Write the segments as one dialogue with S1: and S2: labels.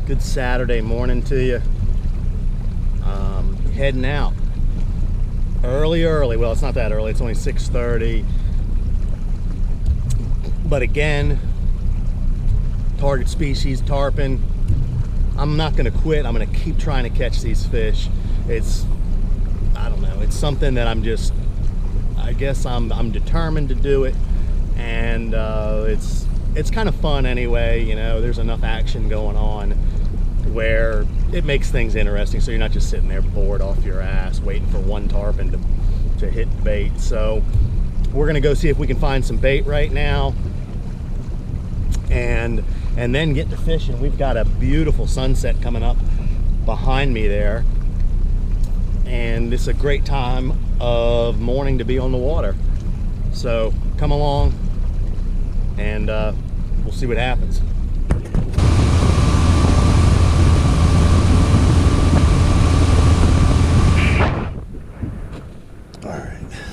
S1: good Saturday morning to you. Heading out early. Well, it's not that early, it's only 6:30. But again, target species, tarpon. I'm not gonna quit. I'm gonna keep trying to catch these fish. I don't know, it's something that I guess I'm determined to do it. And it's kind of fun anyway, you know. There's enough action going on where it makes things interesting, so you're not just sitting there bored off your ass waiting for one tarpon to hit bait. So we're gonna go see if we can find some bait right now and then get to fishing. We've got a beautiful sunset coming up behind me there, and it's a great time of morning to be on the water. So come along and we'll see what happens.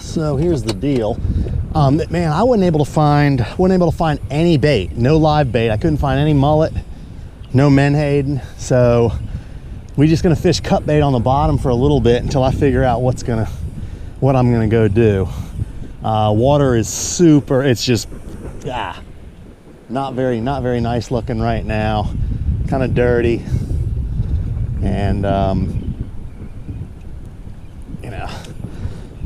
S1: So here's the deal. Man, I wasn't able to find any bait, no live bait. I couldn't find any mullet, no menhaden. So we're just gonna fish cut bait on the bottom for a little bit until I figure out what I'm gonna go do. Water is super. It's just not very nice looking right now. Kind of dirty, and you know.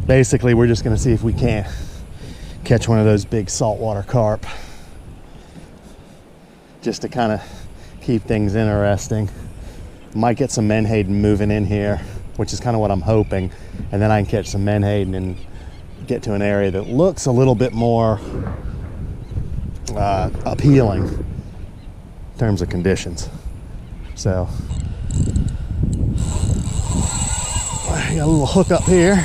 S1: Basically, we're just gonna see if we can't catch one of those big saltwater carp, just to kind of keep things interesting. Might get some menhaden moving in here, which is kind of what I'm hoping, and then I can catch some menhaden and get to an area that looks a little bit more appealing in terms of conditions. So I got a little hook up here.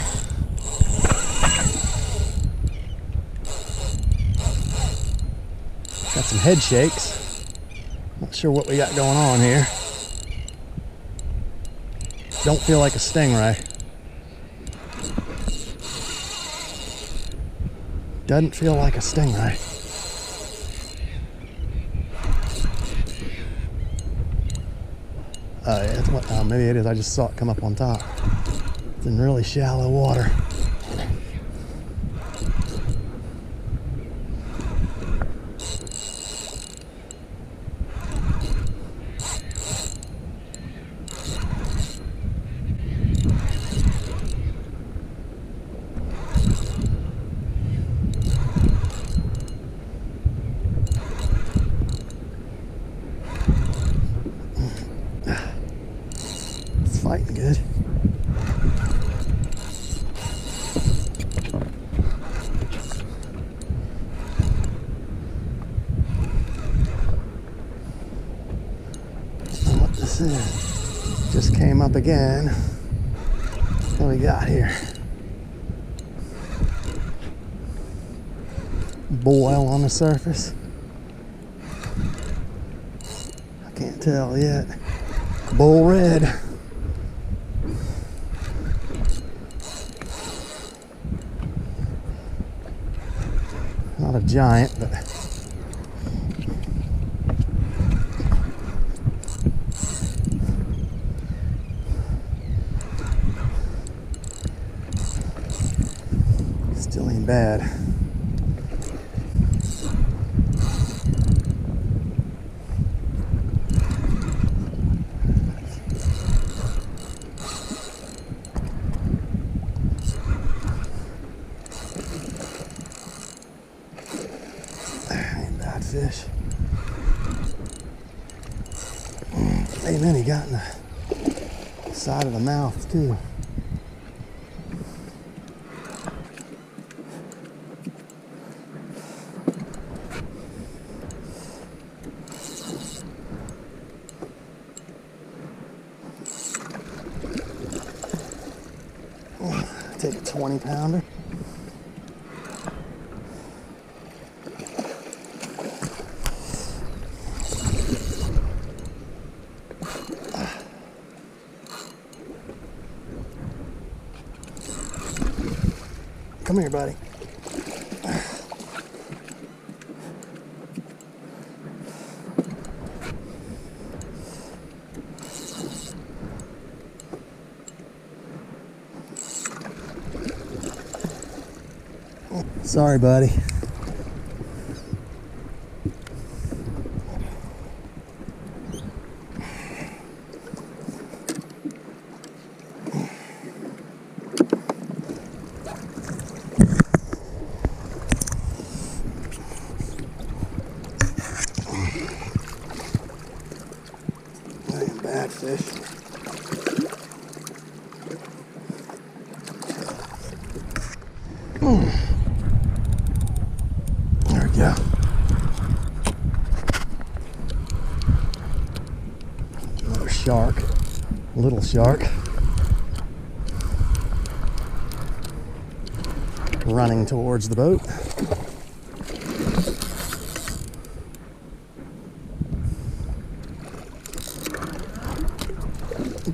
S1: Got some head shakes. Not sure what we got going on here. Don't feel like a stingray. Doesn't feel like a stingray. Oh yeah, it's what, maybe it is. I just saw it come up on top. It's in really shallow water. Fighting good. What this is? Just came up again. What do we got here? Boil on the surface. I can't tell yet. Bull red. Not a giant, but still ain't bad. Fish. And then he got in the side of the mouth too. Take a 20-pounder. Come here, buddy. Sorry, buddy. Bad fish. There we go. Another shark, little shark, running towards the boat.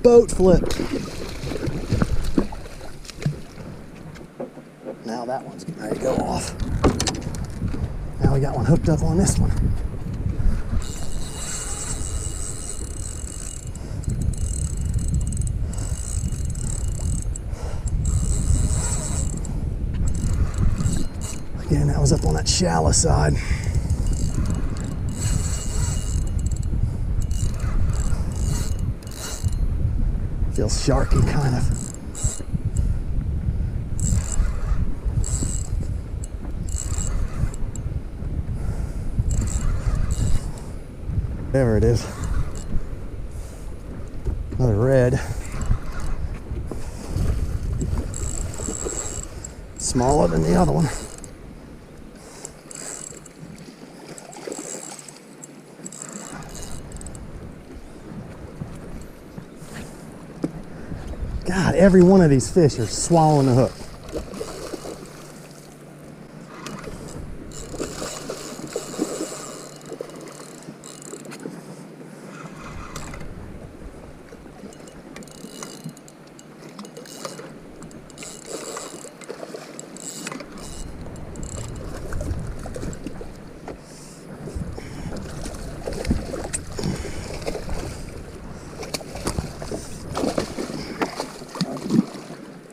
S1: Boat flipped. Now that one's getting ready to go off. Now we got one hooked up on this one. Again, that was up on that shallow side. Feels sharky, kind of. Whatever it is. Another red. Smaller than the other one. God, every one of these fish are swallowing the hook.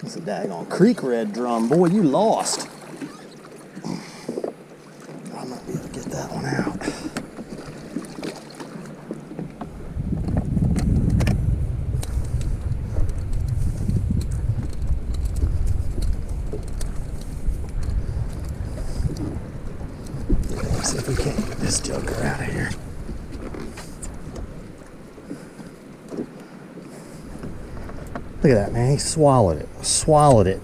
S1: It's a daggone creek red drum. Boy, you lost. I might be able to get that one out. Let's see if we can't get this joker out of here. Look at that, man. He swallowed it. Swallowed it.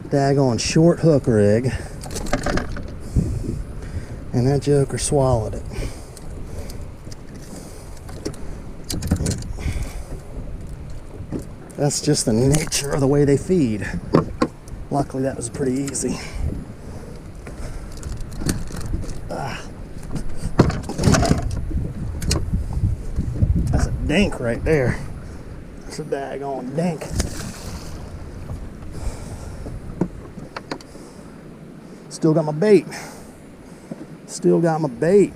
S1: Daggone short hook rig. And that joker swallowed it. That's just the nature of the way they feed. Luckily, that was pretty easy. That's a dink right there. That's a daggone dink. Still got my bait. Still got my bait.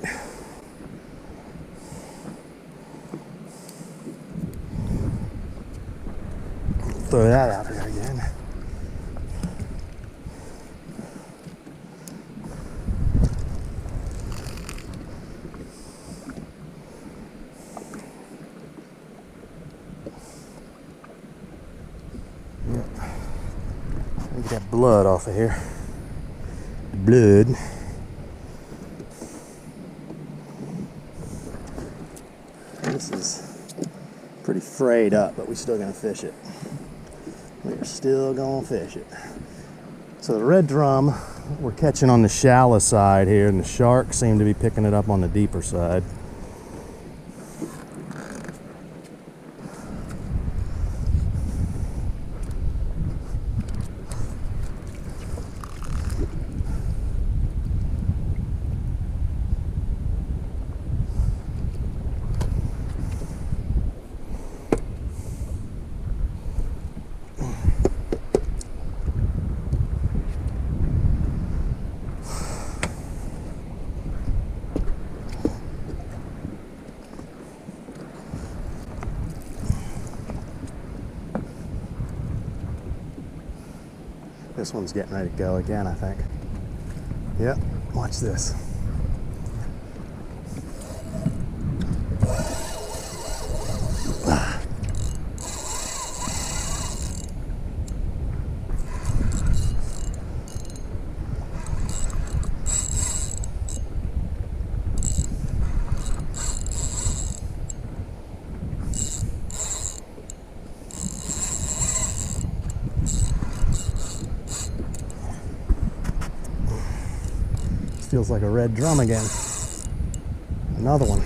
S1: Throw that out there again. Get that blood off of here. Blood. This is pretty frayed up, but we're still gonna fish it. We're still gonna fish it. So the red drum we're catching on the shallow side here, and the sharks seem to be picking it up on the deeper side. This one's getting ready to go again, I think. Yep, watch this. Feels like a red drum again. Another one.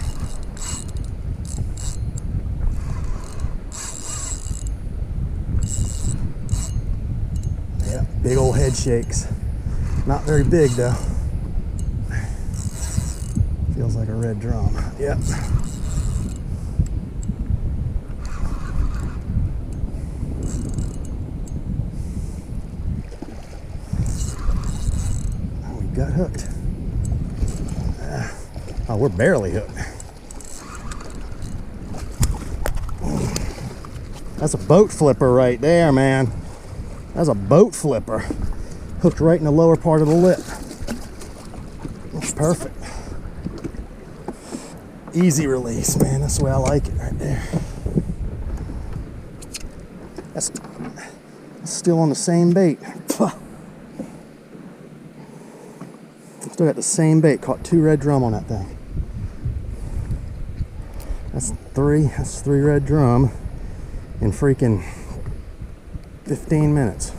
S1: Yeah, big old head shakes. Not very big though. Feels like a red drum. Yep. Oh, we got hooked. Oh, we're barely hooked. That's a boat flipper right there, man. That's a boat flipper. Hooked right in the lower part of the lip. That's perfect. Easy release, man. That's the way I like it right there. That's still on the same bait. Still got the same bait. Caught 2 red drum on that thing. That's three red drum in freaking 15 minutes.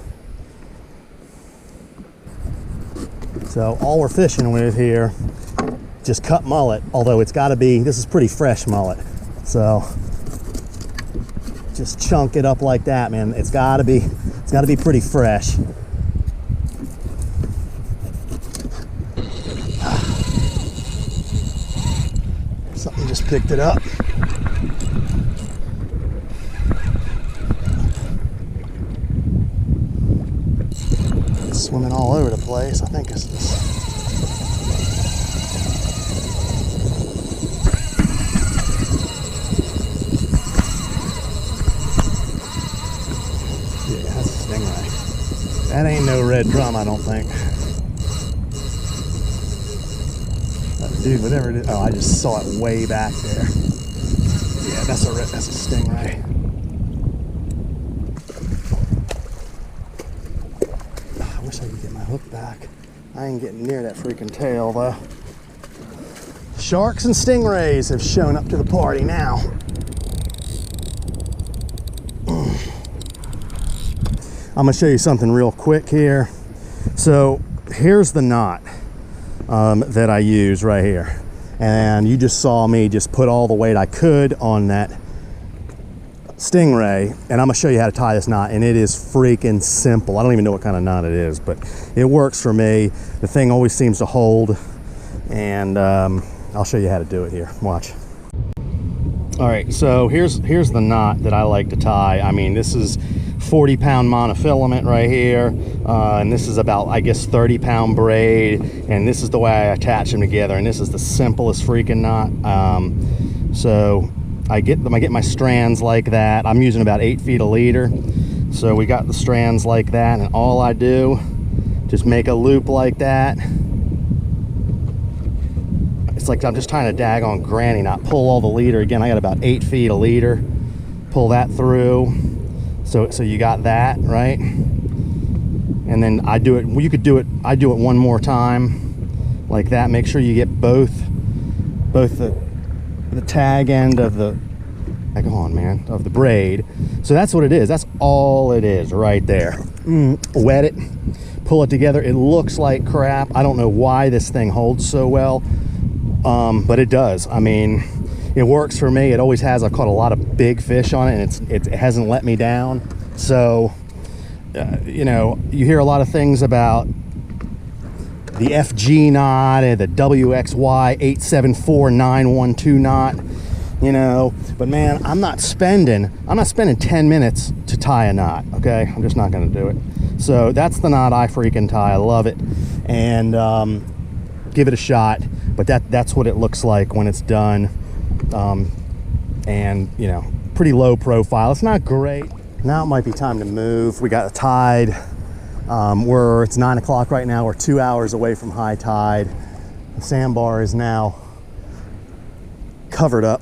S1: So all we're fishing with here, just cut mullet, although it's gotta be, this is pretty fresh mullet. So just chunk it up like that, man. It's gotta be pretty fresh. Something just picked it up. Swimming all over the place. I think it's this. Yeah, that's a stingray. That ain't no red drum, I don't think. Dude, whatever it is. Oh, I just saw it way back there. Yeah, that's a stingray. I wish I could get my hook back. I ain't getting near that freaking tail though. Sharks and stingrays have shown up to the party now. I'm gonna show you something real quick here. So here's the knot that I use right here, and you just saw me just put all the weight I could on that stingray, and I'm gonna show you how to tie this knot, and it is freaking simple. I don't even know what kind of knot it is, but it works for me. The thing always seems to hold, and I'll show you how to do it here. Watch. All right, so here's the knot that I like to tie. I mean, this is 40-pound monofilament right here, and this is about, I guess, 30-pound braid, and this is the way I attach them together, and this is the simplest freaking knot. So I get my strands like that. I'm using about 8 feet a leader, so we got the strands like that, and all I do, just make a loop like that. It's like I'm just trying to daggone granny knot. Pull all the leader. Again, I got about 8 feet a leader. Pull that through. So you got that, right? And then I do it, you could do it, I do it one more time like that. Make sure you get both the tag end of the, go on, man, of the braid. So that's what it is. That's all it is right there. Wet it, pull it together. It looks like crap. I don't know why this thing holds so well, but it does. I mean, it works for me. It always has. I've caught a lot of big fish on it, and it hasn't let me down. So, you know, you hear a lot of things about the FG knot and the WXY 874912 knot, you know, but man, I'm not spending 10 minutes to tie a knot. Okay, I'm just not going to do it. So that's the knot I freaking tie. I love it, and give it a shot. But that's what it looks like when it's done. And you know, pretty low profile. It's not great. Now it might be time to move. We got a tide It's 9 o'clock right now. We're 2 hours away from high tide. The sandbar is now covered up.